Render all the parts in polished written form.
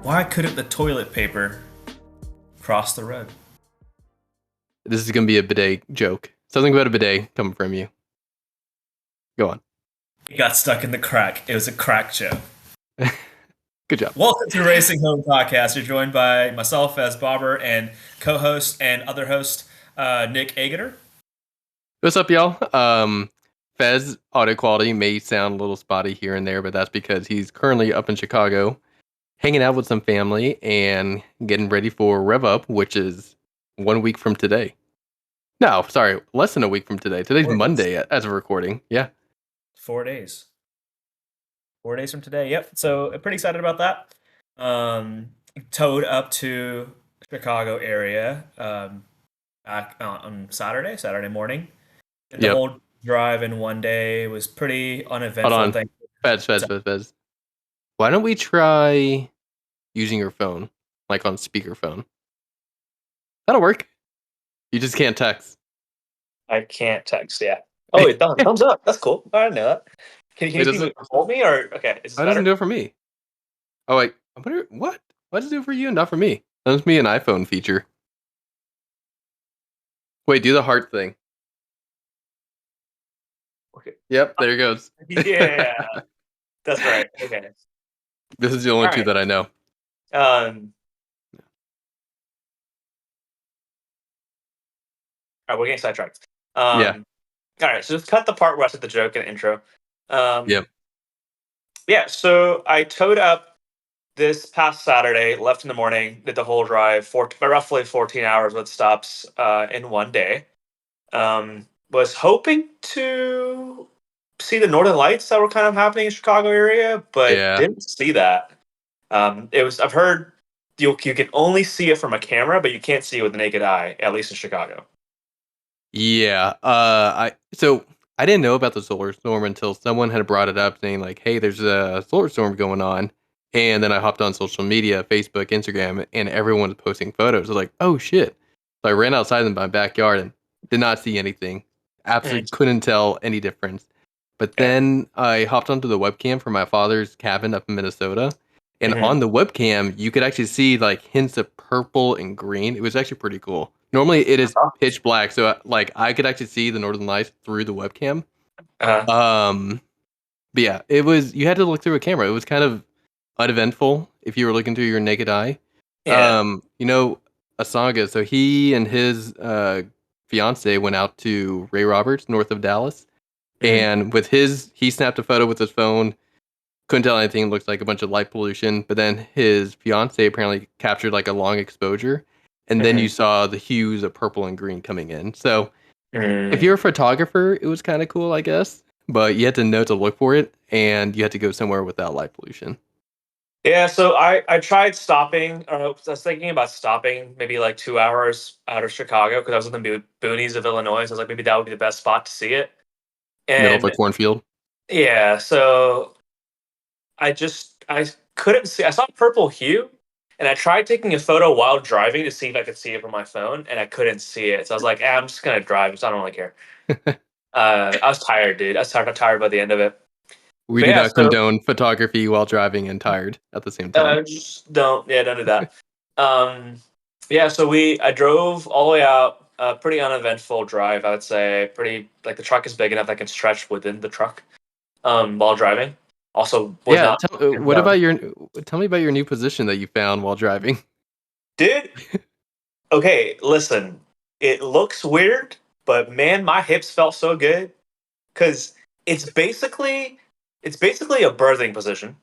Why couldn't the toilet paper cross the road? This is going to be a bidet joke. Something about a bidet coming from you. Go on. It got stuck in the crack. It was a crack joke. Good job. Welcome to Racing Home Podcast. You're joined by myself as Bobber and co-host and other host Nick Ageter. What's up, y'all? Fez audio quality may sound a little spotty here and there, but that's because he's currently up in Chicago, hanging out with some family and getting ready for Revup, which is 1 week from today. No, sorry, less than a week from today. Today's 4 days. Monday as of recording. Yeah. 4 days. 4 days from today. Yep. So pretty excited about that. Towed up to Chicago area back on Saturday morning. Did the Yep. whole drive in 1 day. It was pretty uneventful. Hold on. Fez. Why don't we try using your phone, like on speakerphone? That'll work. You just can't text. I can't text. Yeah. Oh, wait, thumbs up. That's cool. I didn't know that. Can Wait, you see hold me or okay? Is this Why doesn't better? do it for me? Oh wait, I wonder what? Why does it do it for you and not for me? That must be an iPhone feature. Wait, do the heart thing. Okay. Yep, there it goes. Yeah, that's right. Okay. This is the only All two right. that I know. All right, we're getting sidetracked. Yeah. All right, so just cut the part where I said the joke in the intro. Yep. Yeah, so I towed up this past Saturday, left in the morning, did the whole drive, roughly 14 hours with stops in 1 day. Was hoping to see the Northern Lights that were kind of happening in Chicago area, but Yeah. didn't see that. I've heard you can only see it from a camera, but you can't see it with the naked eye, at least in Chicago. Yeah. I didn't know about the solar storm until someone had brought it up, saying like, "Hey, there's a solar storm going on." And then I hopped on social media, Facebook, Instagram, and everyone was posting photos. I was like, "Oh shit!" So I ran outside in my backyard and did not see anything. Absolutely couldn't tell any difference. But then I hopped onto the webcam for my father's cabin up in Minnesota. And on the webcam, you could actually see like hints of purple and green. It was actually pretty cool. Normally it is pitch black, so like I could actually see the Northern Lights through the webcam. But yeah, it was, you had to look through a camera. It was kind of uneventful if you were looking through your naked eye. Yeah. Asaga, so he and his fiance went out to Ray Roberts, north of Dallas. And he snapped a photo with his phone. Couldn't tell anything. Looked like a bunch of light pollution. But then his fiance apparently captured like a long exposure. And then you saw the hues of purple and green coming in. So if you're a photographer, it was kind of cool, I guess. But you had to know to look for it. And you had to go somewhere without light pollution. Yeah, so I tried stopping. I was thinking about stopping maybe like 2 hours out of Chicago because I was in the boonies of Illinois. So I was like, maybe that would be the best spot to see it. Middle of And a cornfield. yeah, so I couldn't see. I saw purple hue, and I tried taking a photo while driving to see if I could see it from my phone, and I couldn't see it. So I was like, I'm just gonna drive. So I don't really care. I was tired, dude. I was tired by the end of it. We do not condone photography while driving and tired at the same time. Just don't do that. So I drove all the way out. Pretty uneventful drive, I would say. Pretty, like, the truck is big enough that I can stretch within the truck while driving. Also, tell me about your new position that you found while driving, dude. Okay, listen. It looks weird, but man, my hips felt so good because it's basically a birthing position.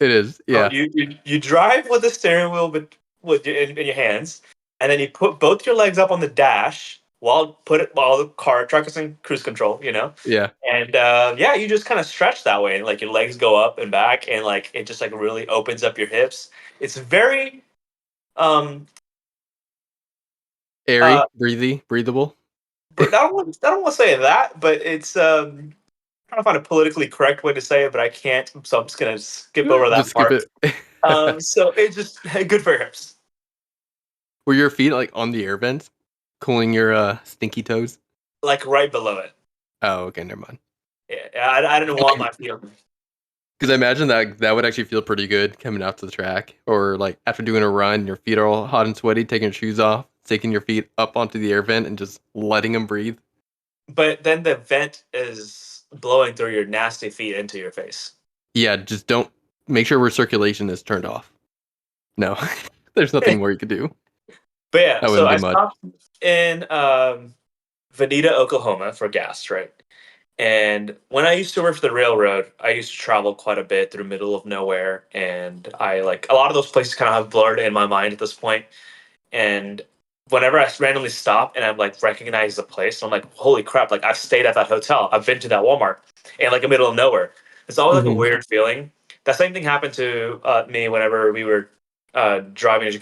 It is, yeah. So you drive with the steering wheel, but in your hands, and then you put both your legs up on the dash while the truck is in cruise control, Yeah. And you just kind of stretch that way, and like your legs go up and back, and like it just like really opens up your hips. It's very airy, breathable. I don't want to say that, but it's trying to find a politically correct way to say it, but I can't, so I'm just gonna skip over that Just part. Skip it. So it's just good for your hips. Were your feet like on the air vents, cooling your stinky toes? Like right below it. Oh, okay, never mind. Yeah, I didn't want my feet on. Because I imagine that would actually feel pretty good coming out to the track, or like after doing a run, your feet are all hot and sweaty, taking your shoes off, taking your feet up onto the air vent, and just letting them breathe. But then the vent is blowing through your nasty feet into your face. Yeah, just don't make sure recirculation is turned off. No, there's nothing more you could do. But yeah, That so wouldn't I be much. stopped in Veneta, Oklahoma for gas, right? And when I used to work for the railroad, I used to travel quite a bit through middle of nowhere, and I like a lot of those places kind of have blurred in my mind at this point. And whenever I randomly stop and I'm like recognize the place, I'm like, holy crap! Like I've stayed at that hotel, I've been to that Walmart, in like the middle of nowhere. It's always like a Mhm. weird feeling. That same thing happened to me whenever we were driving to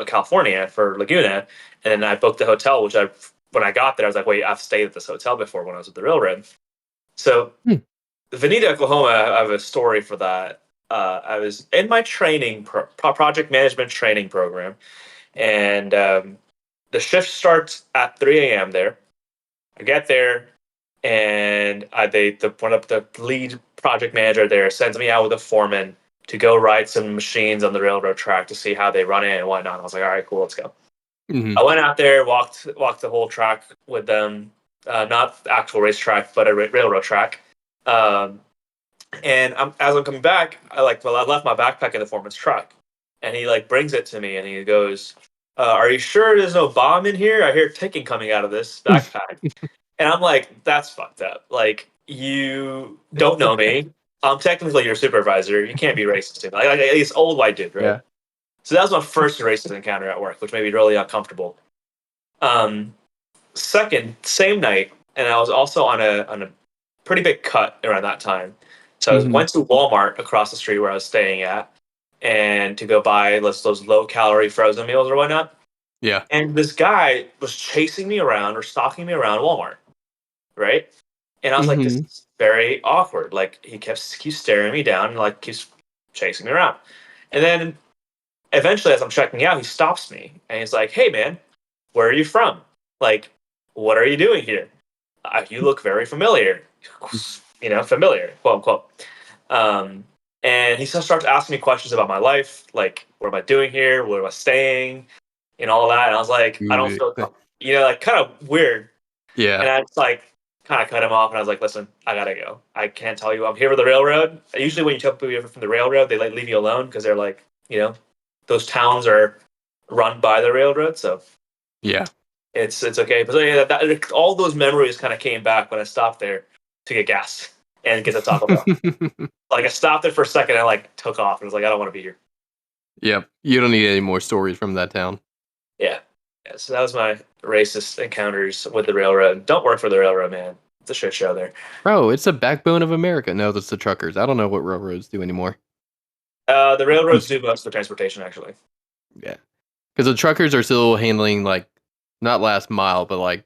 California for Laguna, and then I booked the hotel. Which I when I got there, I was like, wait, I've stayed at this hotel before when I was with the railroad. So Hmm. Veneta, Oklahoma, I have a story for that. I was in my training project management training program, and the shift starts at 3 a.m. there. I get there, and one of the lead project manager there sends me out with a foreman to go ride some machines on the railroad track to see how they run it and whatnot. I was like, all right, cool, let's go. Mhm. I went out there, walked the whole track with them, not the actual racetrack, but a railroad track. Um, and as I'm coming back, I left my backpack in the foreman's truck, and he like brings it to me, and he goes, "Are you sure there's no bomb in here? I hear ticking coming out of this backpack." And I'm like, "That's fucked up. Like you don't know me. I'm technically your supervisor. You can't be racist to me." Like this old white dude, right? Yeah. So that was my first racist encounter at work, which made me really uncomfortable. Um, Second, same night, and I was also on a pretty big cut around that time. So Mhm. went to Walmart across the street where I was staying at, and to go buy those low calorie frozen meals or whatnot. Yeah. And this guy was chasing me around or stalking me around Walmart, right? And I was like, this Mhm. is very awkward. Like he keeps staring me down and like keeps chasing me around. And then eventually, as I'm checking out, he stops me and he's like, "Hey, man, where are you from? Like, what are you doing here? You look very familiar. Familiar, quote unquote." Um, and he starts asking me questions about my life, like, what am I doing here? Where am I staying? And all that. And I was like, I don't Ooh, feel, like kind of weird. yeah. And I just like kind of cut him off, and I was like, listen, I gotta go. I can't tell you I'm here with the railroad. Usually, when you tell people you're from the railroad, they like leave you alone because they're like, those towns are run by the railroad, so Yeah. it's okay. But yeah, all those memories kind of came back when I stopped there to get gas and get to Taco Bell. Like I stopped there for a second, and I like took off, and was like, I don't want to be here. Yep. You don't need any more stories from that town. Yeah. Yeah, so that was my racist encounters with the railroad. Don't work for the railroad, man. It's a shit show there. Bro, it's the backbone of America. No, that's the truckers. I don't know what railroads do anymore. The railroads do most of the transportation, actually. Yeah. Because the truckers are still handling, like, not last mile, but, like,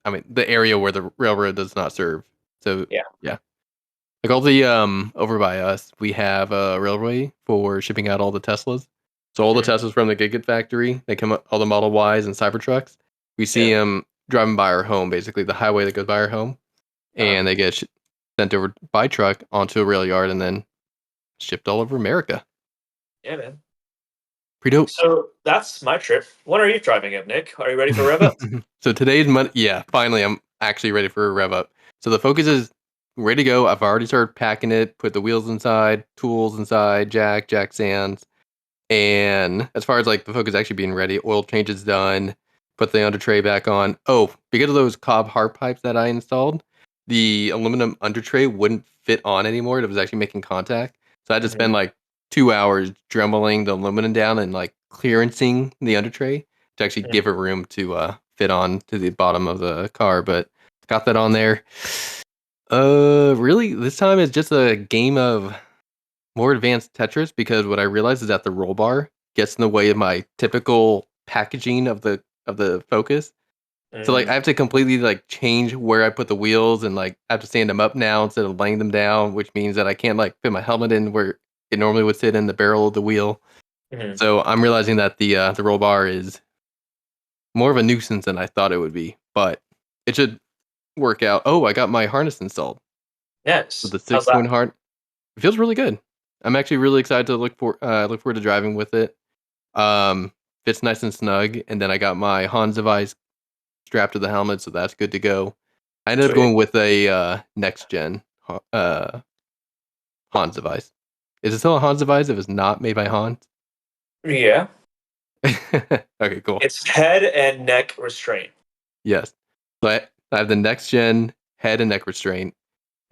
I mean, the area where the railroad does not serve. So, Yeah. yeah. Like, all the, over by us, we have a railway for shipping out all the Teslas. So, all the Mhm. Teslas from the Gigafactory, they come up, all the Model Ys and Cybertrucks. We see Yeah. them driving by our home, basically, the highway that goes by our home. Uh, And they get sent over by truck onto a rail yard and then shipped all over America. yeah, man. Pretty dope. So that's my trip. When are you driving up, Nick? Are you ready for rev up? So today's Monday. Yeah, finally, I'm actually ready for a rev up. So the Focus is ready to go. I've already started packing it, put the wheels inside, tools inside, jack stands. And as far as like the Focus actually being ready, oil change is done, put the under tray back on. Oh, because of those Cobb hard pipes that I installed, the aluminum under tray wouldn't fit on anymore. It was actually making contact. So I had to spend like 2 hours dremeling the aluminum down and like clearancing the under tray to actually give it room to fit on to the bottom of the car. But got that on there. Really, this time it's just a game of more advanced Tetris because what I realized is that the roll bar gets in the way of my typical packaging of the Focus. So like I have to completely like change where I put the wheels and like I have to stand them up now instead of laying them down, which means that I can't like fit my helmet in where it normally would sit in the barrel of the wheel. Mhm. So I'm realizing that the roll bar is more of a nuisance than I thought it would be, but it should work out. Oh, I got my harness installed with Yes. the How's 6 point that? harness. It feels really good. I'm actually really excited to look forward to driving with it. Fits nice and snug, and then I got my Hans device strapped to the helmet, so that's good to go. I ended up Sweet. going with a next gen Hans device. Is it still a Hans device if it's not made by Hans? Yeah. Okay, cool. It's head and neck restraint. Yes. So I have the next gen head and neck restraint,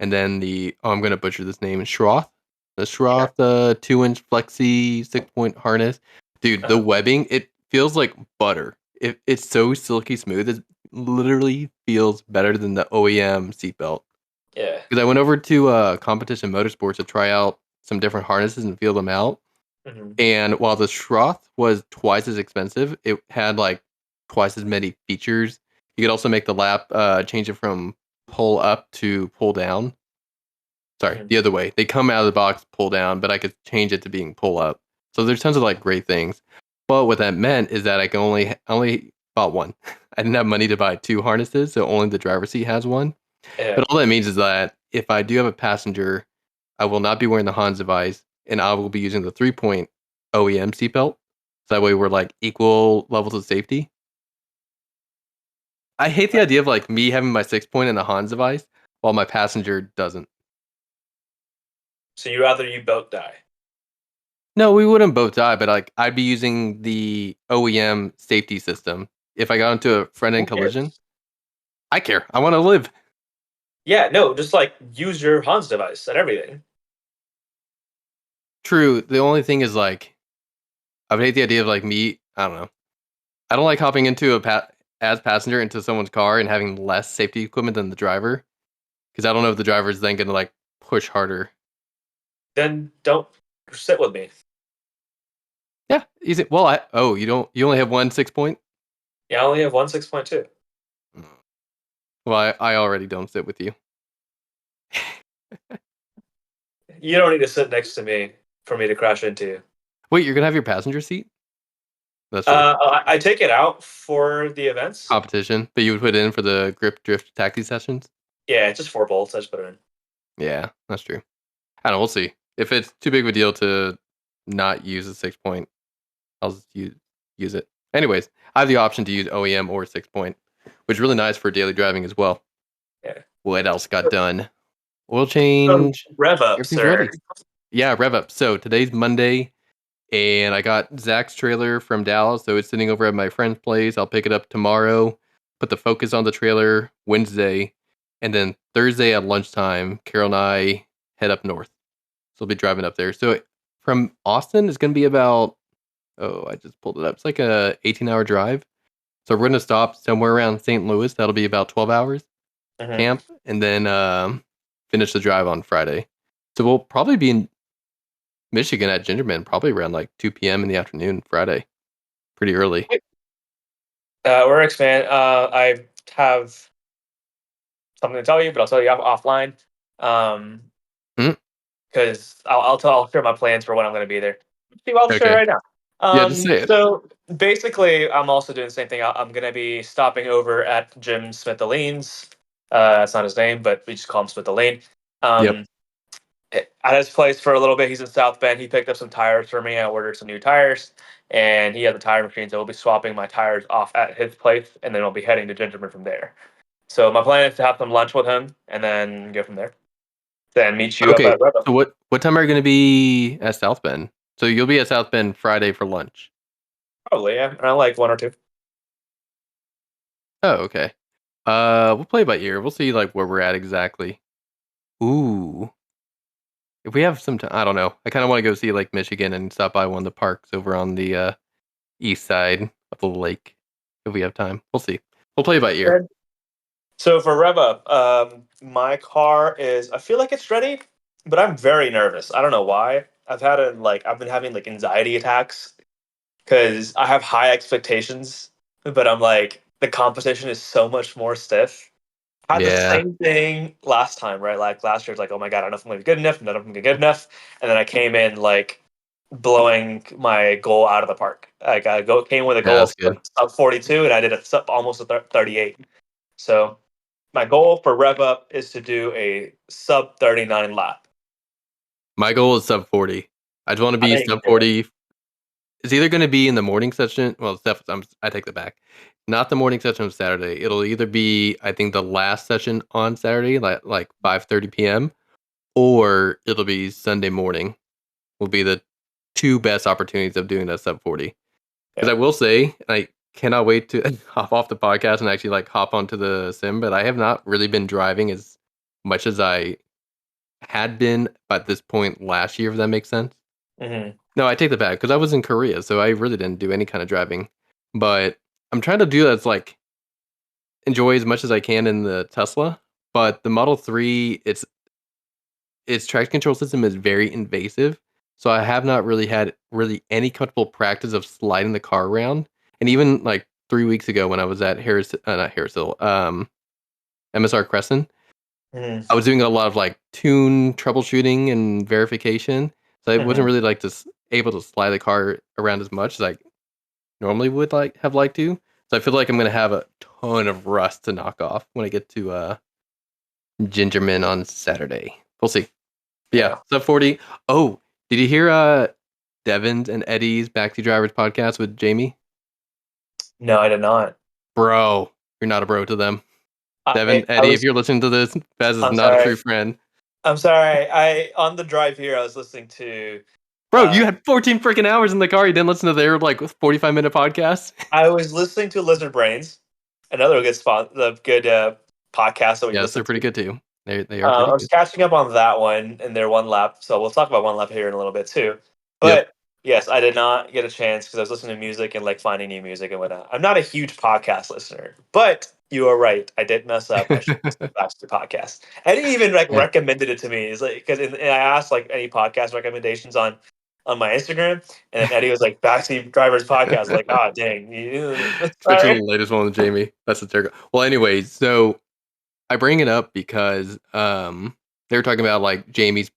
and then I'm gonna butcher this name, Schroth. The Yeah. Schroth 2-inch flexi 6-point harness. Dude, the Uh-huh. webbing, it feels like butter. It's so silky smooth. It literally feels better than the OEM seatbelt. Yeah. Because I went over to Competition Motorsports to try out some different harnesses and feel them out. Hmm. And while the Schroth was twice as expensive, it had like twice as many features. You could also make the lap change it from pull up to pull down. Sorry, Hmm. the other way. They come out of the box pull down, but I could change it to being pull up. So there's tons of like great things. But what that meant is that I only bought one. I didn't have money to buy two harnesses, so only the driver's seat has one. Yeah. But all that means is that if I do have a passenger, I will not be wearing the Hans device, and I will be using the 3-point OEM seatbelt. So that way we're like equal levels of safety. I hate the idea of like me having my 6-point in the Hans device while my passenger doesn't. So you both die. No, we wouldn't both die, but like I'd be using the OEM safety system. If I got into a front-end Who collision, cares? I care. I want to live. Yeah, no, just like use your Hans device and everything. True. The only thing is like I would hate the idea of like me. I don't know. I don't like hopping into as passenger into someone's car and having less safety equipment than the driver because I don't know if the driver is then going to like push harder. Then don't sit with me. Yeah, easy. Well, you only have one 6-point. Yeah, I only have one 6.2. Well, I already don't sit with you. You don't need to sit next to me for me to crash into you. Wait, you're gonna have your passenger seat? That's true. I take it out for the events. Competition, but you would put it in for the grip drift taxi sessions. Yeah, it's just 4 bolts. I just put it in. Yeah, that's true. I don't know. We'll see. If it's too big of a deal to not use a 6-point, I'll just use it. Anyways, I have the option to use OEM or 6-point, which is really nice for daily driving as well. Yeah. What else got done? Oil So, change. rev up, Everything's sir. ready. Yeah, rev up. So today's Monday, and I got Zach's trailer from Dallas, so it's sitting over at my friend's place. I'll pick it up tomorrow, put the focus on the trailer Wednesday, and then Thursday at lunchtime, Carol and I head up north. So we'll be driving up there. So from Austin, it's going to be about, I just pulled it up. It's like a 18-hour drive. So we're going to stop somewhere around St. Louis. That'll be about 12 hours Mhm. camp, and then finish the drive on Friday. So we'll probably be in Michigan at Gingerman probably around like 2 p.m. in the afternoon Friday. Pretty early. We're expand. I have something to tell you, but I'll tell you offline. Um, Mhm. because I'll share my plans for when I'm going to be there. See, I'll just share Okay. right now. Yeah, just say it. So basically, I'm also doing the same thing. I'm going to be stopping over at Jim Smith Aline's. That's not his name, but we just call him Smith Aline. Yep. Um, at his place for a little bit. He's in South Bend. He picked up some tires for me. I ordered some new tires, and he has a tire machine, so we'll be swapping my tires off at his place, and then we'll be heading to Gingerman from there. So my plan is to have some lunch with him, and then go from there. Then meet you up Okay. at Red Bull. So what time are you going to be at South Bend? So you'll be at South Bend Friday for lunch. Probably, yeah. Around like 1 or 2. Oh, okay. We'll play by ear. We'll see like where we're at exactly. Ooh. If we have some time, I don't know. I kind of want to go see Lake Michigan and stop by one of the parks over on the east side of the lake if we have time. We'll see. We'll play by ear. So for Rev Up, my car is. I feel like it's ready, but I'm very nervous. I don't know why. I've been having like anxiety attacks because I have high expectations, but I'm like the competition is so much more stiff. I had the Yeah. same thing last time, right? Like last year, it's like, oh my god, I don't know if I'm gonna be good enough, I don't know if I'm gonna be good enough, and then I came in like blowing my goal out of the park. Like came with a Yeah, goal of that's good. like sub 42, and I did a sub almost a 38. So my goal for Rev Up is to do a sub 39 lap. My goal is sub 40. I just want to I be think sub 40. It's either going to be in the morning session. Well, I take that back. Not the morning session on Saturday. It'll either be, I think, the last session on Saturday, like 5:30 p.m., or it'll be Sunday morning. Will be the two best opportunities of doing that sub 40. Because Yeah. I will say, I cannot wait to hop off the podcast and actually like hop onto the sim. But I have not really been driving as much as I had been at this point last year. If that makes sense. Mm-hmm. No, I take that back because I was in Korea, so I really didn't do any kind of driving. But I'm trying to do that, like enjoy as much as I can in the Tesla. But the Model 3, its traction control system is very invasive. So I have not really had really any comfortable practice of sliding the car around. And even like 3 weeks ago when I was at not Harrisville, MSR Crescent, Mm-hmm. I was doing a lot of like tune troubleshooting and verification. So I wasn't Mm-hmm. really like able to slide the car around as much as I normally would have liked to. So I feel like I'm gonna have a ton of rust to knock off when I get to Gingerman on Saturday. We'll see. But yeah, Yeah. sub 40. Oh, did you hear Devin's and Eddie's Backseat Drivers podcast with Jamie? No, I did not. Bro, you're not a bro to them. Devin, I Eddie, if was. you're listening to this, Bez is I'm not a true sorry. friend. I'm sorry. I on the drive here, I was listening to. Bro, you had 14 freaking hours in the car. You didn't listen to their like 45-minute podcast. I was listening to Lizard Brains, another good spot, the good podcast that we Yes, they're listened pretty to. good too. They are I pretty was good. catching up on that one and their one lap, so we'll talk about one lap here in a little bit too. Yep. But yes, I did not get a chance because I was listening to music and like finding new music and whatnot. I'm not a huge podcast listener, but you are right. I did mess up. I should listen back to the podcast. Eddie even like Yeah. recommended it to me. It's like because I asked like any podcast recommendations on my Instagram, and then Eddie was like Backseat Drivers podcast. I was like, ah, dang, Especially sorry. the latest one with Jamie. That's a terrible. Well, anyways, so I bring it up because they were talking about like Jamie's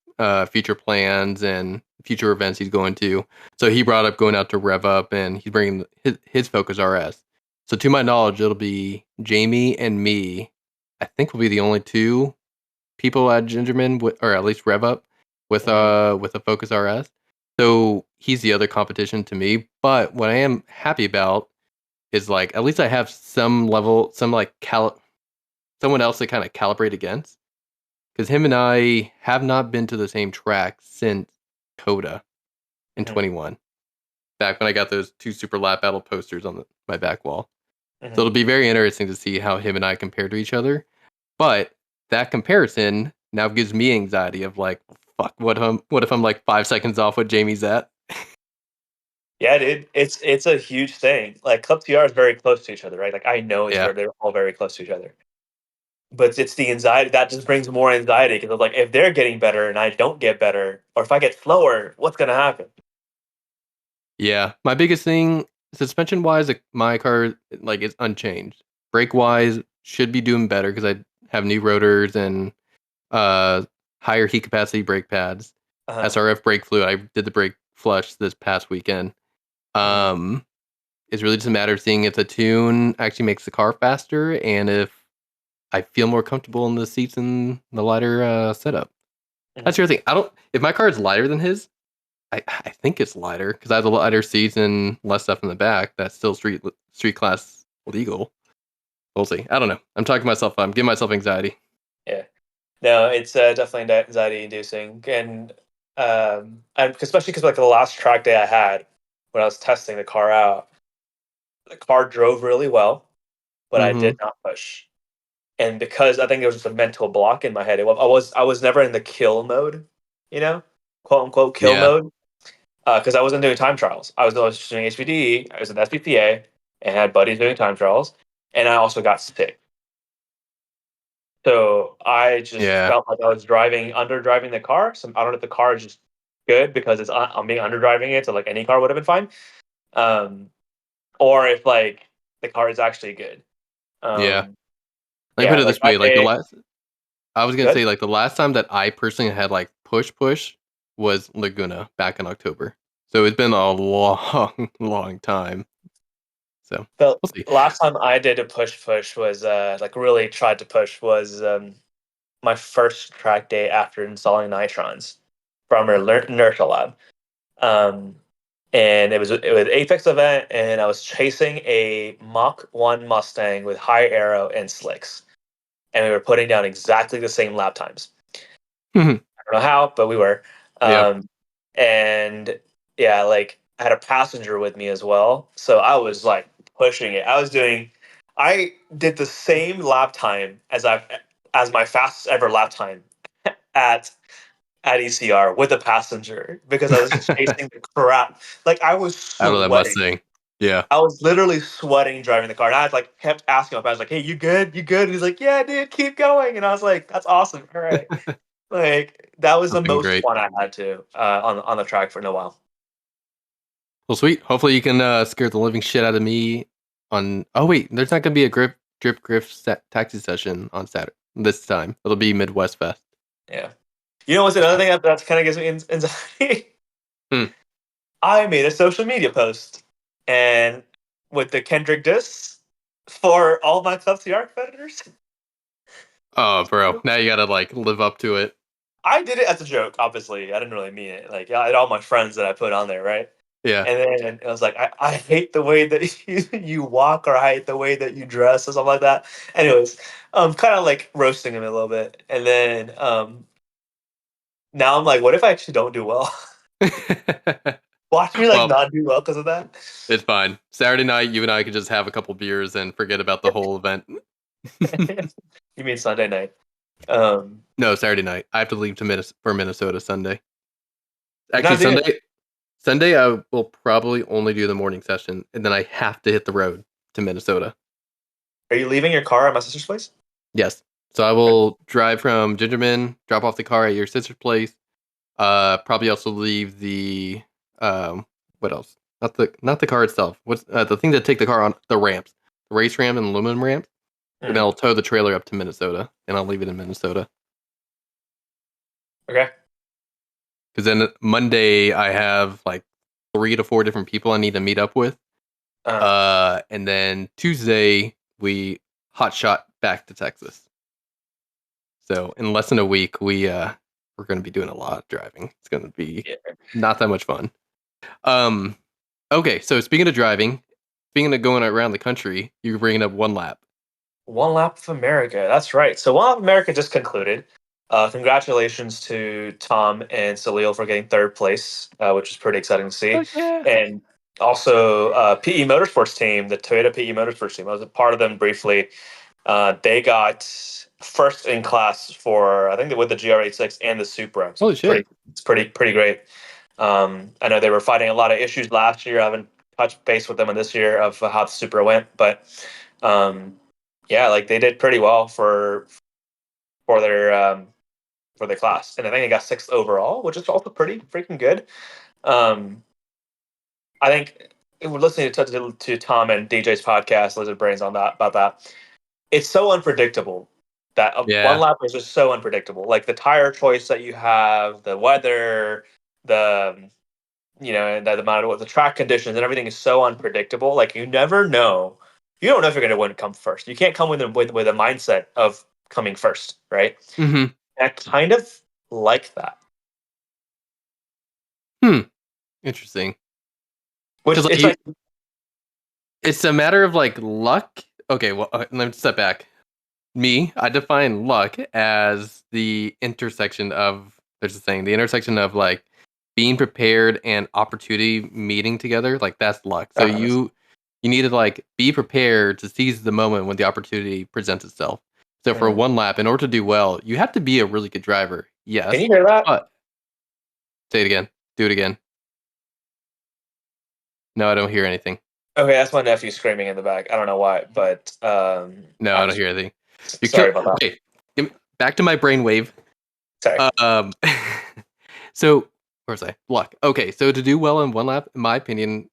future plans and future events he's going to. So he brought up going out to Rev Up, and he's bringing his Focus RS. So to my knowledge, it'll be Jamie and me. I think we'll be the only two people at Gingerman, or at least Rev Up, with Mhm. a Focus RS. So he's the other competition to me. But what I am happy about is like at least I have some level, some like someone else to kind of calibrate against. Because him and I have not been to the same track since Coda in Mhm. 21. Back when I got those two Super Lap Battle posters on my back wall. So Mhm. it'll be very interesting to see how him and I compare to each other. But that comparison now gives me anxiety of like, fuck, what if I'm like 5 seconds off what Jamie's at? Yeah, dude, it's a huge thing. Like Club TR is very close to each other, right? Like I know Yeah. they're all very close to each other. But it's the anxiety that just brings more anxiety because like if they're getting better and I don't get better, or if I get slower, what's gonna happen? Yeah. My biggest thing, suspension wise, my car like is unchanged. Brake wise, should be doing better because I have new rotors and higher heat capacity brake pads. Uh-huh. SRF brake fluid. I did the brake flush this past weekend. Mhm. It's really just a matter of seeing if the tune actually makes the car faster and if I feel more comfortable in the seats and the lighter setup. That's Mhm. the other thing. I don't. If my car is lighter than his, I think it's lighter because I have the lighter seats and less stuff in the back. That's still street class legal. We'll see. I don't know. I'm talking myself up. I'm giving myself anxiety. Yeah. No, it's definitely anxiety inducing, and especially because like the last track day I had when I was testing the car out, the car drove really well, but I Mm-hmm. did not push. And because I think there was just a mental block in my head, I was never in the kill mode, you know, quote unquote kill Yeah. mode, because I wasn't doing time trials. I was doing HPD, I was in SPPA, and had buddies doing time trials, and I also got sick. So I just Yeah. felt like I was under driving the car. So I don't know if the car is just good because I'm being under driving it, so like any car would have been fine, um, or if like the car is actually good. Yeah. Um, Let me put yeah, it like this way. Like the last, I was gonna good. say like the last time that I personally had like push was Laguna back in October. So it's been a long, long time. So The we'll see. last time I did a push was like really tried to push was my first track day after installing nitrons. from our inertia lab. And it was an Apex event, and I was chasing a Mach 1 Mustang with high aero and slicks, and we were putting down exactly the same lap times. I don't know how, but we were. Yep. And yeah, like I had a passenger with me as well, so I was like pushing it. I did the same lap time as my fastest ever lap time at ECR with a passenger because I was chasing the crap. Like I was Out of that sweating. Mustang. Yeah. I was literally sweating driving the car, and I had, like kept asking him. I was like, "Hey, you good? You good?" And he's like, "Yeah, dude, keep going." And I was like, "That's awesome. All right." Like that was the Something most great. fun I had to on the track for a while. Well, sweet. Hopefully you can scare the living shit out of me on. Oh wait, there's not gonna be a drip griff taxi session on Saturday this time. It'll be Midwest Fest. Yeah. You know what's another thing that kind of gives me anxiety? I made a social media post, and with the Kendrick diss for all my Club TR competitors. Oh, bro. Now you gotta like live up to it. I did it as a joke, obviously. I didn't really mean it. Like, I had all my friends that I put on there, right? Yeah. And then it was like, I hate the way that you walk, or I hate the way that you dress, or something like that. Anyways, kind of like roasting him a little bit. And then now I'm like, what if I actually don't do well? Watch me like Well, not do well because of that. it's fine. Saturday night, you and I can just have a couple beers and forget about the whole event. You mean Sunday night? No, Saturday night. I have to leave to for Minnesota Sunday. You're Actually, not doing it. Sunday I will probably only do the morning session, and then I have to hit the road to Minnesota. Are you leaving your car at my sister's place? Yes. So I will drive from Gingerman, drop off the car at your sister's place. Probably also leave the what else? Not the car itself. What's the thing that take the car on the ramps, the race ramp and aluminum ramp, and then I'll tow the trailer up to Minnesota, and I'll leave it in Minnesota. Okay. Because then Monday I have like 3 to 4 different people I need to meet up with. And then Tuesday we hot shot back to Texas. So in less than a week we're going to be doing a lot of driving. It's going to be not that much fun. Okay, so speaking of driving, speaking of going around the country, you're bringing up OneLap. OneLap of America. That's right. So OneLap of America just concluded. Congratulations to Tom and Salil for getting third place, which is pretty exciting to see. Oh, yeah. And also PE Motorsports team, the Toyota PE Motorsports team. I was a part of them briefly. They got first in class for, I think, with the GR86 and the Supra. So Holy shit! It's pretty great. I know they were fighting a lot of issues last year. I haven't touched base with them on this year of how the Supra went, but yeah, like they did pretty well for their class, and I think they got 6th overall, which is also pretty freaking good. I think we're listening to Tom and DJ's podcast, Lizard Brains, on that about that. It's so unpredictable that one lap is just so unpredictable. Like the tire choice that you have, the weather, the the amount of the track conditions and everything is so unpredictable. Like you never know. You don't know if you're going to win come first. You can't come with a mindset of coming first, right? Mm-hmm. I kind of like that. Interesting. Which it's it's a matter of like luck. Okay, well, let me step back. I define luck as the intersection of the intersection of like being prepared and opportunity meeting together. Like that's luck. So you need to like be prepared to seize the moment when the opportunity presents itself. So for one lap, in order to do well, you have to be a really good driver. Yes. Can you hear that? Say it again. Do it again. No, I don't hear anything. Okay, that's my nephew screaming in the back. I don't know why, but no, I don't hear anything. Sorry about that. Okay, back to my brainwave. Sorry. So where was I? Luck. Okay, so to do well in one lap, in my opinion,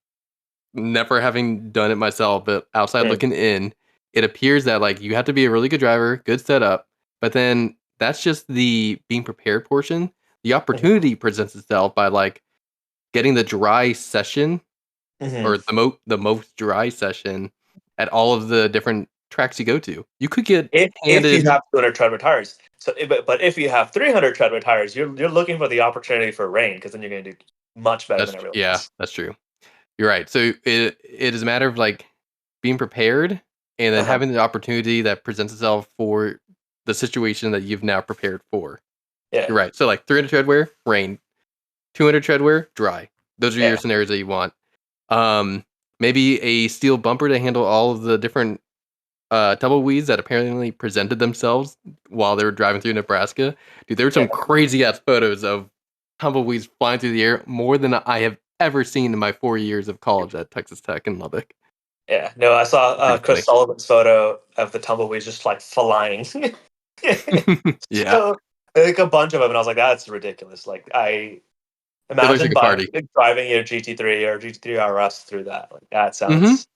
never having done it myself, but outside looking in, it appears that like you have to be a really good driver, good setup, but then that's just the being prepared portion. The opportunity presents itself by like getting the dry session or the most dry session at all of the different tracks you go to. You could get if handed. you have 200 treadwear tires. So, but if you have 300 treadwear tires, you're looking for the opportunity for rain, because then you're going to do much better than everyone else. That's true. You're right. So it is a matter of like being prepared and then having the opportunity that presents itself for the situation that you've now prepared for. Yeah, You're right. So like 300 treadwear, rain. 200 treadwear, dry. Those are your scenarios that you want. Maybe a steel bumper to handle all of the different tumbleweeds that apparently presented themselves while they were driving through Nebraska. Dude, there were some crazy ass photos of tumbleweeds flying through the air, more than I have ever seen in my 4 years of college at Texas Tech in Lubbock. Yeah, no, I saw Chris Sullivan's photo of the tumbleweeds just like flying. Yeah, so, like a bunch of them, and I was like, that's ridiculous. Like, I imagine driving your GT3 or GT3 RS through that. Like, that sounds.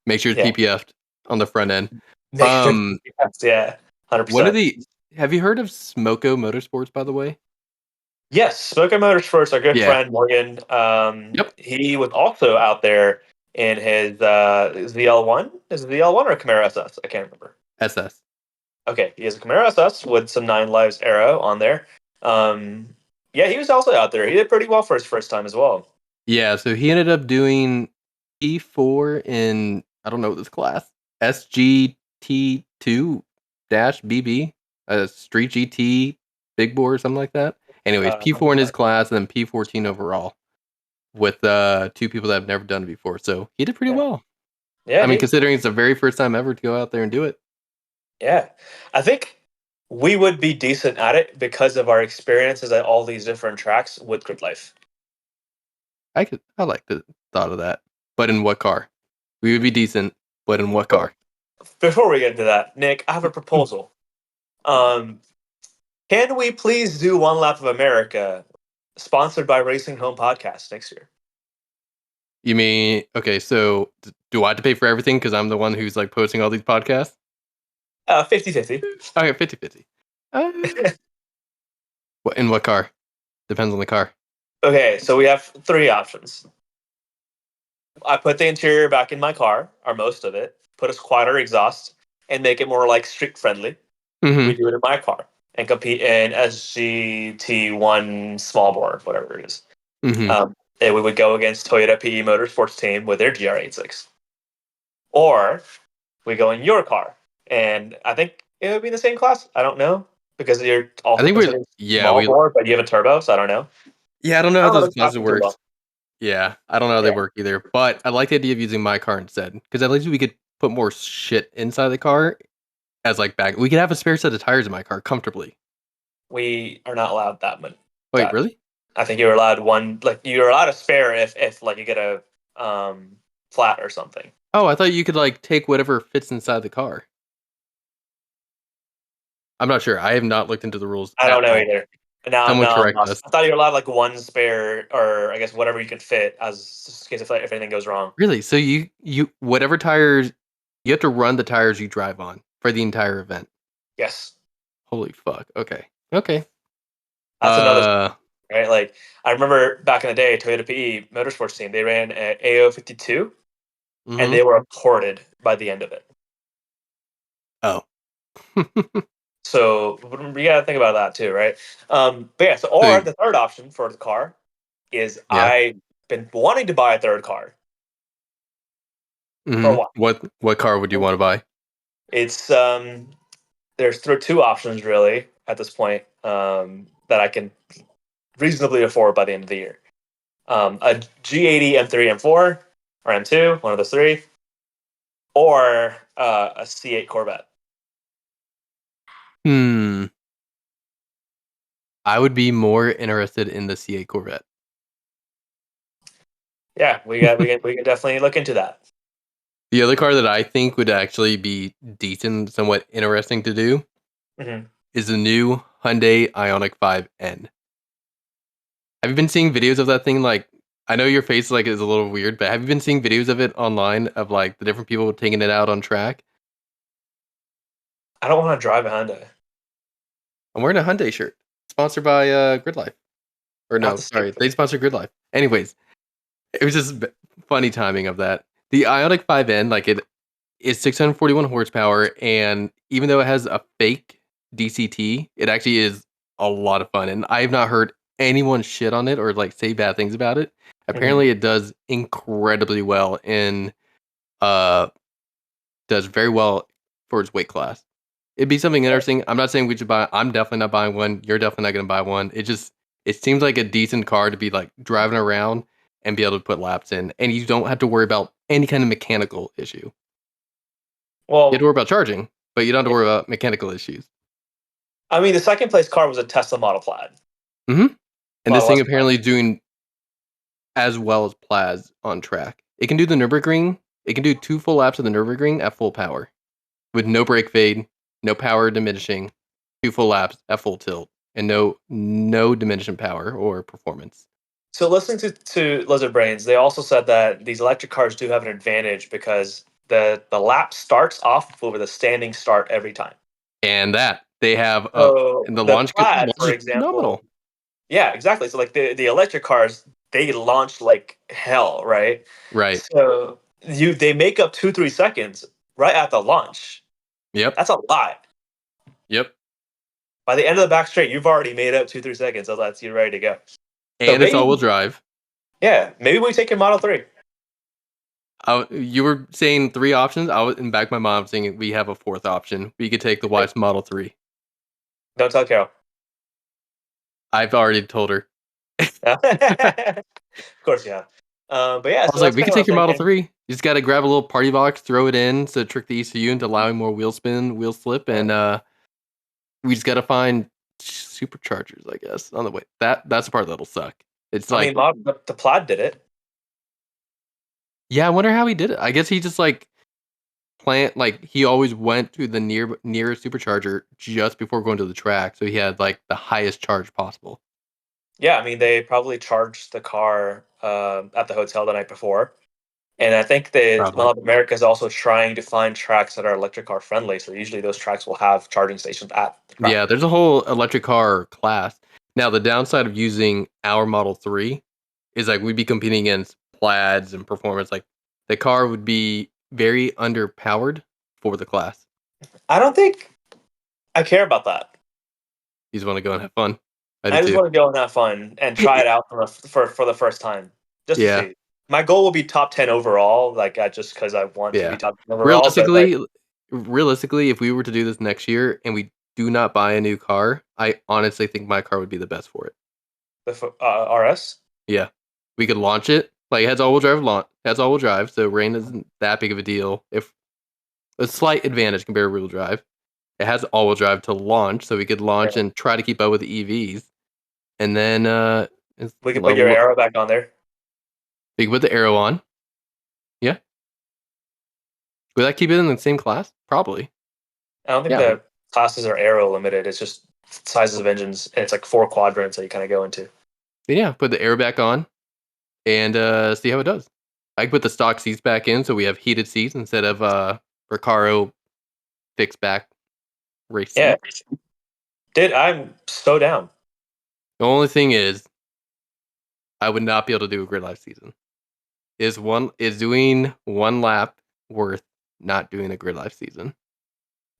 Make sure it's PPF'd on the front end. Yeah, 100%. Have you heard of Smoko Motorsports, by the way? Yes, Smoko Motorsports, our good friend Morgan. He was also out there in his ZL1. Is it ZL1 or Camaro SS? I can't remember. SS. Okay, he has a Camaro SS with some 9 Lives Aero on there. Yeah, he was also out there. He did pretty well for his first time as well. Yeah, so he ended up doing P4 in, I don't know this class, SGT2-BB, a Street GT Big Bore or something like that. Anyways, P4 in his class and then P14 overall with 2 people that have never done it before. So he did pretty well. Yeah, I mean, considering it's the very first time ever to go out there and do it. Yeah, I think we would be decent at it because of our experiences at all these different tracks with Gridlife. I like the thought of that. But in what car? We would be decent, but in what car? Before we get into that, Nick, I have a proposal. Can we please do One Lap of America, sponsored by Racing Home Podcast next year? You mean, okay, so do I have to pay for everything because I'm the one who's like posting all these podcasts? 50-50. Okay, 50-50. In what car? Depends on the car. Okay, so we have 3 options. I put the interior back in my car, or most of it, put a quieter exhaust, and make it more like street friendly. Mm-hmm. We do it in my car and compete in SGT1 small bore, whatever it is. Mm-hmm. And we would go against Toyota PE Motorsports team with their GR86. Or we go in your car, and I think it would be in the same class. I don't know, because you're also small bore, but you have a turbo, so I don't know. Yeah, I don't know how those classes work. Yeah, I don't know how they work either. But I like the idea of using my car instead, because at least we could put more shit inside the car as like back. We could have a spare set of tires in my car comfortably. We are not allowed that much. Wait, really? I think you're allowed one. Like, you're allowed a spare if like you get a flat or something. Oh, I thought you could like take whatever fits inside the car. I'm not sure. I have not looked into the rules. I don't know either. Someone correct us. I thought you were allowed like one spare, or I guess whatever you can fit, as in case if anything goes wrong. Really? So you whatever tires, you have to run the tires you drive on for the entire event. Yes. Holy fuck. Okay. That's another right. Like, I remember back in the day, Toyota PE Motorsports team, they ran an AO52, and they were ported by the end of it. Oh. So you gotta think about that too, right? But yeah, or the third option for the car is I've been wanting to buy a third car. For a while. What car would you want to buy? It's there's 2 options really at this point that I can reasonably afford by the end of the year. A G80 M3 M4 or M2, one of those 3, or a C8 Corvette. I would be more interested in the C8 Corvette. Yeah, we can definitely look into that. The other car that I think would actually be decent, somewhat interesting to do, is the new Hyundai Ioniq 5N. Have you been seeing videos of that thing? Like, I know your face like is a little weird, but have you been seeing videos of it online of like the different people taking it out on track? I don't want to drive a Hyundai. I'm wearing a Hyundai shirt, sponsored by Gridlife. Or no, sorry, they sponsor Gridlife. Anyways, it was just funny timing of that. The Ioniq 5N, like is 641 horsepower, and even though it has a fake DCT, it actually is a lot of fun. And I have not heard anyone shit on it or like say bad things about it. Apparently, it does incredibly well and does very well for its weight class. It'd be something interesting. I'm not saying we should buy. I'm definitely not buying one. You're definitely not going to buy one. It seems like a decent car to be like driving around and be able to put laps in, and you don't have to worry about any kind of mechanical issue. You have to Well, worry about charging, but you don't have to worry about mechanical issues. I mean, the second place car was a Tesla Model Plaid. And this Model thing S apparently doing as well as Plaz on track. It can do the Nürburgring. It can do 2 full laps of the Nürburgring at full power, with no brake fade, no power diminishing, 2 full laps at full tilt, and no diminishing power or performance. So listening to Lizard Brains, they also said that these electric cars do have an advantage because the lap starts off with a standing start every time. And that they have So and the the launch Plaid, for is example, phenomenal. yeah, exactly. So like the electric cars, they launch like hell, right? Right. So they make up 2-3 seconds right at the launch. Yep. That's a lot. Yep. By the end of the back straight, you've already made up 2-3 seconds, so that's you're ready to go. And it's all-wheel drive. Yeah, maybe we take your Model 3. You were saying 3 options. I was in back of my mind saying we have a 4th option. We could take the wife's Model 3. Don't tell Carol. I've already told her. Of course, yeah. But yeah, I was so like, we that's could take your Model 3. You just got to grab a little party box, throw it in to trick the ECU into allowing more wheel spin, wheel slip, and we just got to find superchargers, I guess, on the way. That's the part that'll suck. It's like, I mean, the Plaid did it. yeah, I wonder how he did it. I guess he just like he always went to the nearest supercharger just before going to the track, so he had like the highest charge possible. Yeah, I mean, they probably charged the car at the hotel the night before. And I think that Probably. America is also trying to find tracks that are electric car friendly. So usually those tracks will have charging stations at the track. Yeah, there's a whole electric car class. Now, the downside of using our Model 3 is like we'd be competing against plaids and performance. Like the car would be very underpowered for the class. I don't think I care about that. You just want to go and have fun. I do just too. want to go and have fun and try it out for the first time. Just to Yeah. see. My goal will be top 10 overall, like just because I want to be top 10 overall. Realistically, if we were to do this next year and we do not buy a new car, I honestly think my car would be the best for it. The RS? Yeah. We could launch it. Like it has all-wheel drive, so rain isn't that big of a deal. If a slight advantage compared to rear-wheel drive. It has all-wheel drive to launch, so we could launch and try to keep up with the EVs. And then we can put your arrow back on there. We can put the arrow on. Yeah. Would that keep it in the same class? Probably. I don't think the classes are aero limited. It's just sizes of engines, and it's like 4 quadrants that you kind of go into. Yeah, put the air back on and see how it does. I can put the stock seats back in so we have heated seats instead of Recaro fixed back race seats. Yeah. Dude, I'm so down. The only thing is I would not be able to do a Gridlife season. Is doing one lap worth not doing a Gridlife season?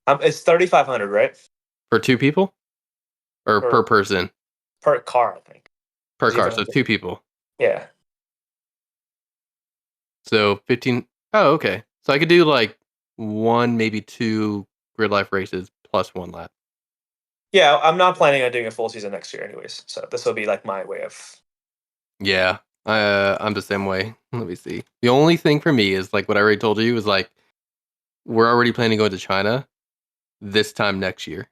It's 3,500, right? For 2 people? Or per person? Per car, I think. Per car, so 2 people. Yeah. So 15. Oh, okay. So I could do like 1, maybe 2 Gridlife races plus 1 lap. Yeah, I'm not planning on doing a full season next year anyways. So this will be like my way of... Yeah, I'm the same way. Let me see. The only thing for me is like what I already told you is like we're already planning to go to China this time next year.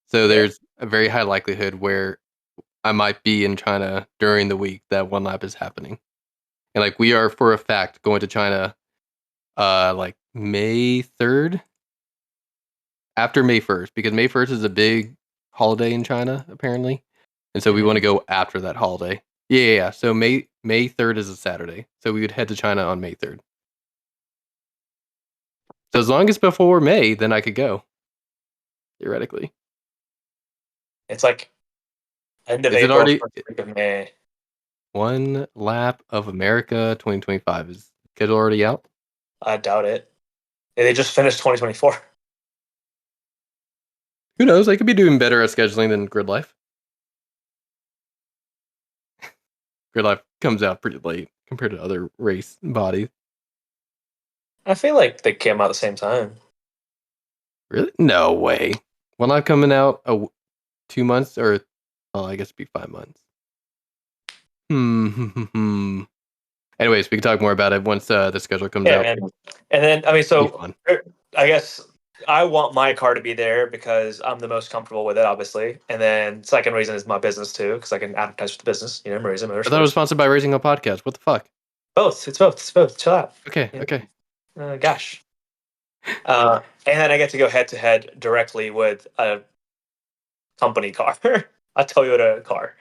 So there's a very high likelihood where I might be in China during the week that one lap is happening. And like we are for a fact going to China like May 3rd after May 1st because May 1st is a big holiday in China apparently. And so we want to go after that holiday. Yeah. So May 3rd is a Saturday. So we would head to China on May 3rd. So as long as before May, then I could go. Theoretically. It's like end of April, first week of May. One Lap of America 2025. Is it already out? I doubt it. They just finished 2024. Who knows? They could be doing better at scheduling than Gridlife. Gridlife comes out pretty late compared to other race bodies. I feel like they came out at the same time. Really? No way. OneLap coming out 2 months, or I guess it'd be 5 months. Anyways, we can talk more about it once the schedule comes out. And then I mean, so I guess I want my car to be there because I'm the most comfortable with it, obviously. And then second reason is my business too, because I can advertise for the business. Marisa Motorsports. I thought it was sponsored by Racing Hub Podcast. What the fuck? Both. It's both. It's both. Chill out. Okay. Yeah. Okay. Gosh. And then I get to go head to head directly with a company car, a Toyota car.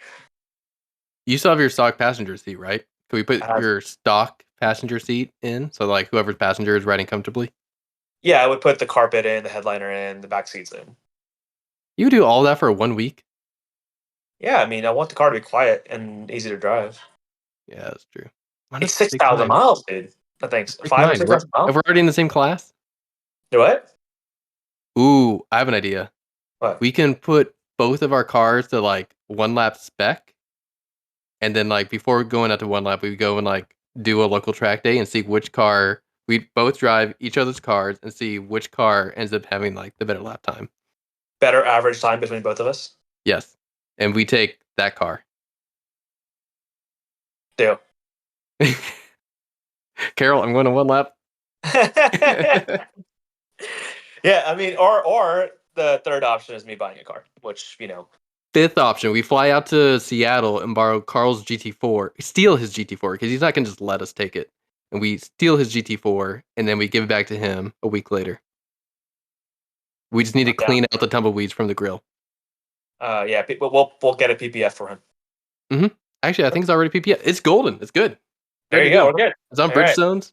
You still have your stock passenger seat, right? Can we put your stock passenger seat in? So like whoever's passenger is riding comfortably? Yeah, I would put the carpet in, the headliner in, the back seats in. You do all that for 1 week? Yeah, I mean, I want the car to be quiet and easy to drive. Yeah, that's true. It's 6,000 miles, dude. I think 5 or 6,000 miles. If we're already in the same class? What? Ooh, I have an idea. What? We can put both of our cars to like OneLap spec, and then like before going out to OneLap, we go and like do a local track day and see which car we both drive each other's cars and see which car ends up having like the better lap time. Better average time between both of us? Yes. And we take that car. Deal. Karl, I'm going to OneLap. Yeah, I mean, or the third option is me buying a car, which, Fifth option, we fly out to Seattle and borrow Karl's GT4, steal his GT4, because he's not going to just let us take it. And we steal his GT4, and then we give it back to him a week later. We just need to clean out the tumbleweeds from the grill. Yeah, we'll get a PPF for him. Mm-hmm. Actually, I think it's already PPF. It's golden. It's good. There you go. We're good. It's on Bridgestones.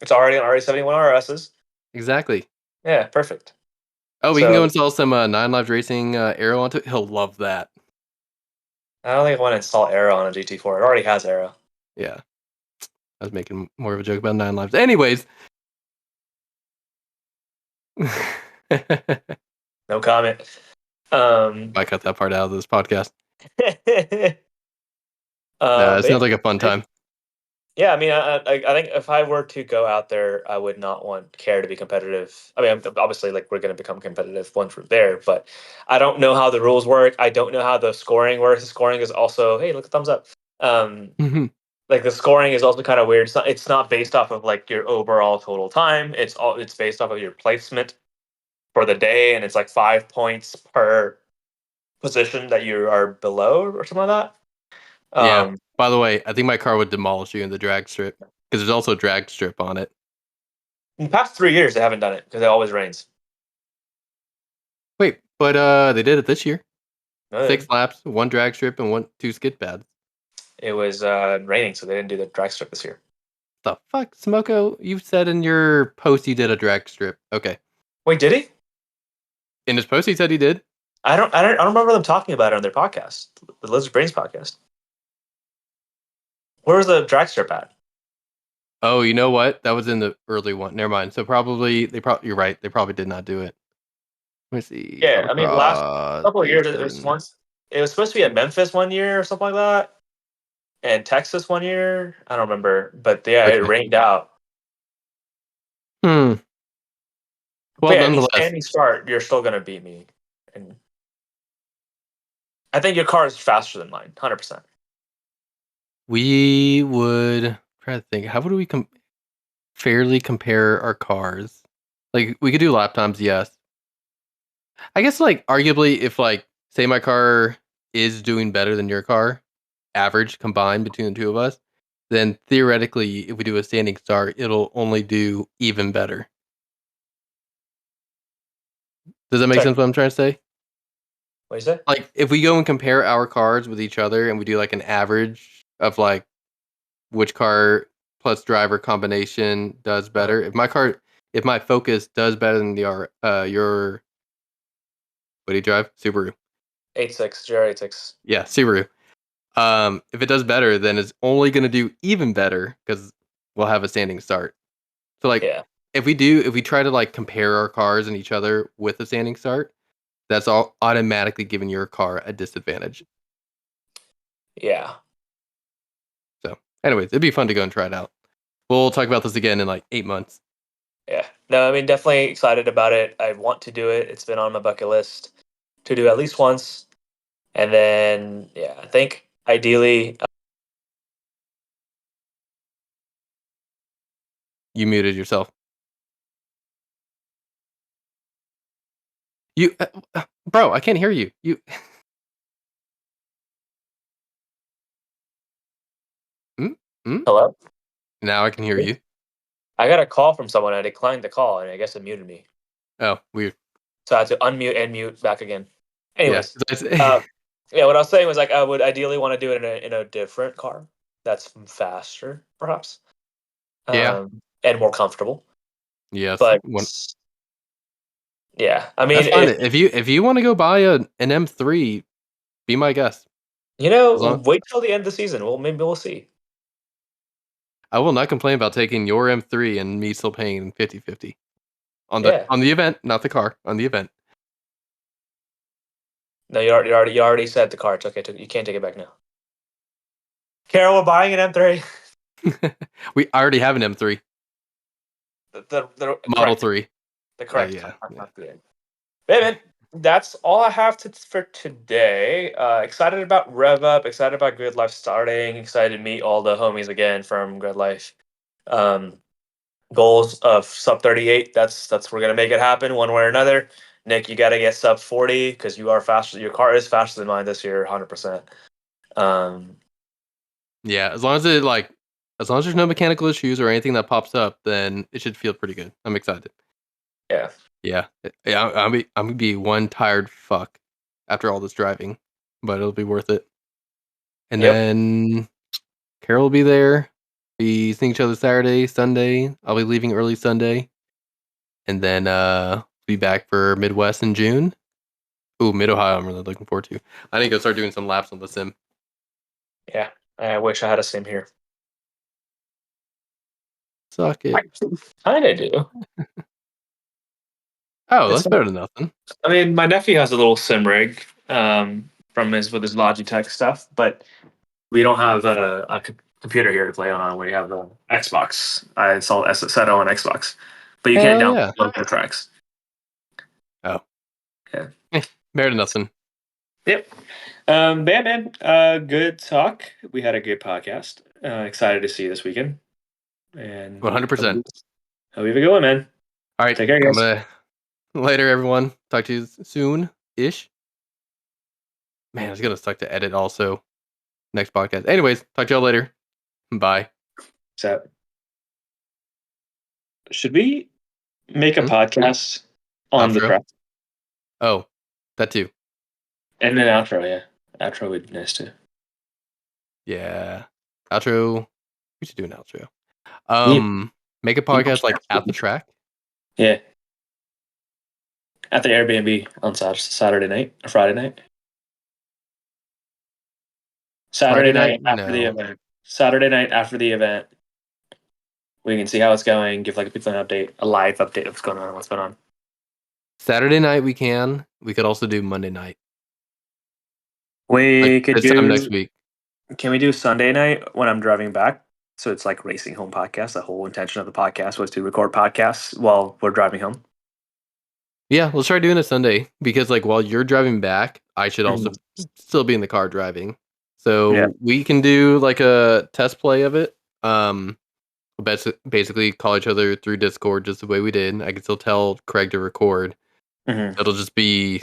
It's already on RE71 RSs. Exactly. Yeah, perfect. Oh, we can go install some 9 Lives Racing Aero onto it. He'll love that. I don't think I want to install Aero on a GT4. It already has Aero. Yeah. I was making more of a joke about 9 Lives. Anyways. No comment. I cut that part out of this podcast. It sounds like a fun time. Yeah, I mean, I think if I were to go out there, I would not want care to be competitive. I mean, obviously, like we're going to become competitive once we're there, but I don't know how the rules work. I don't know how the scoring works. The scoring is also, hey, look, thumbs up. Like the scoring is also kind of weird. It's not based off of like your overall total time. It's based off of your placement for the day, and it's like 5 points per position that you are below or something like that. Yeah. By the way, I think my car would demolish you in the drag strip because there's also a drag strip on it. In the past 3 years, they haven't done it because it always rains. Wait, but they did it this year. No, 6 laps, 1 drag strip, and 2 skid pads. It was raining, so they didn't do the drag strip this year. The fuck, Smoko? You said in your post you did a drag strip. Okay. Wait, did he? In his post, he said he did. I don't remember them talking about it on their podcast, the Lizard Brains podcast. Where was the drag strip at? Oh, you know what? That was in the early one. Never mind. So you're right. They probably did not do it. Let me see. Yeah, I mean, last couple of years it was supposed to be at Memphis one year or something like that, and Texas one year. I don't remember, but yeah, It rained out. Well, nonetheless, standing start, you're still gonna beat me, and I think your car is faster than mine, 100%. We would try to think. How would we fairly compare our cars? Like, we could do lap times, yes. I guess, like, arguably, if, like, say my car is doing better than your car, average combined between the two of us, then theoretically, if we do a standing start, it'll only do even better. Does that make sense what I'm trying to say? What do you say? Like, if we go and compare our cars with each other and we do, like, an average of, like, which car plus driver combination does better. If my Focus does better than your what do you drive? Subaru. 86, GR86. Yeah, Subaru. If it does better, then it's only going to do even better because we'll have a standing start. So like, if we try to like compare our cars and each other with a standing start, that's all automatically giving your car a disadvantage. Yeah. So, anyways, it'd be fun to go and try it out. We'll talk about this again in like 8 months. Yeah. No, I mean, definitely excited about it. I want to do it. It's been on my bucket list to do at least once. And then, yeah, I think ideally, You muted yourself. You, bro, I can't hear you. You. hello? Now I can hear you. I got a call from someone. I declined the call, and I guess it muted me. Oh, weird. So I had to unmute and mute back again. Anyways, Yeah. yeah, what I was saying was like I would ideally want to do it in a different car that's faster, perhaps, Yeah. and more comfortable. Yes. But yeah, I mean, That's fine. If you want to go buy an M3, be my guest. wait till the end of the season. Well, maybe we'll see. I will not complain about taking your M3 and me still paying 50-50 on Yeah. the event, not the car, on the event. No, you already said the car. It's okay. You can't take it back now. Carol, we're buying an M3. We already have an M3. The Model correct, 3. the correct. Yeah. Yeah, man, that's all I have for today. Excited about Rev Up. Excited about Gridlife starting. Excited to meet all the homies again from Gridlife. Goals of sub 38. That's we're gonna make it happen one way or another. Nick, you got to get sub 40 because you are faster. Your car is faster than mine this year, 100%. Yeah, as long as there's no mechanical issues or anything that pops up, then it should feel pretty good. I'm excited. Yeah. Yeah. I'm gonna be one tired fuck after all this driving, but it'll be worth it. And then Carol will be there. Be seeing each other Saturday, Sunday. I'll be leaving early Sunday, and then be back for Midwest in June. Ooh, Mid Ohio, I'm really looking forward to. I need to go start doing some laps on the sim. Yeah, I wish I had a sim here. Suck it. I kind of do. Oh, that's better than nothing. I mean, my nephew has a little sim rig with his Logitech stuff, but we don't have a computer here to play on. We have the Xbox. I installed Seto on Xbox, but you can't download local tracks. Oh, yeah, better than nothing. Yep. Man, good talk. We had a good podcast. Excited to see you this weekend. And 100%. Hope you have a good one, man. All right, take care, guys. Later, everyone. Talk to you soon-ish. Man, it's gonna suck to edit also. Next podcast. Anyways, talk to y'all later. Bye. So, should we make a podcast on the track? Oh, that too. And an outro, yeah. Outro would be nice too. Yeah. Outro. We should do an outro. Make a podcast like at the track. Yeah. At the Airbnb on Saturday night or Friday night. Saturday night after the event. Saturday night after the event. We can see how it's going. Give like people an update, a live update of what's going on. Saturday night we can. We could also do Monday night. We could this do time next week. Can we do Sunday night when I'm driving back? So it's like racing home podcast. The whole intention of the podcast was to record podcasts while we're driving home. Yeah, let's try doing it Sunday because like while you're driving back, I should also still be in the car driving. So we can do like a test play of it. Basically call each other through Discord just the way we did. I can still tell Craig to record. It'll just be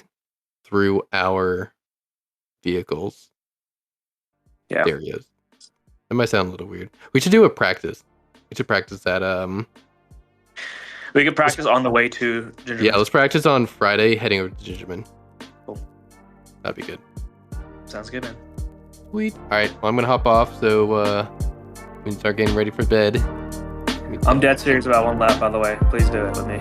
through our vehicles. Yeah. Areas. That might sound a little weird. We should do a practice. We should practice that. We could practice on the way to Gingerman. Yeah, let's practice on Friday heading over to Gingerman. Cool. That'd be good. Sounds good, man. Sweet. All right, well, I'm gonna hop off, so we can start getting ready for bed. I'm dead serious about OneLap, by the way. Please do it with me.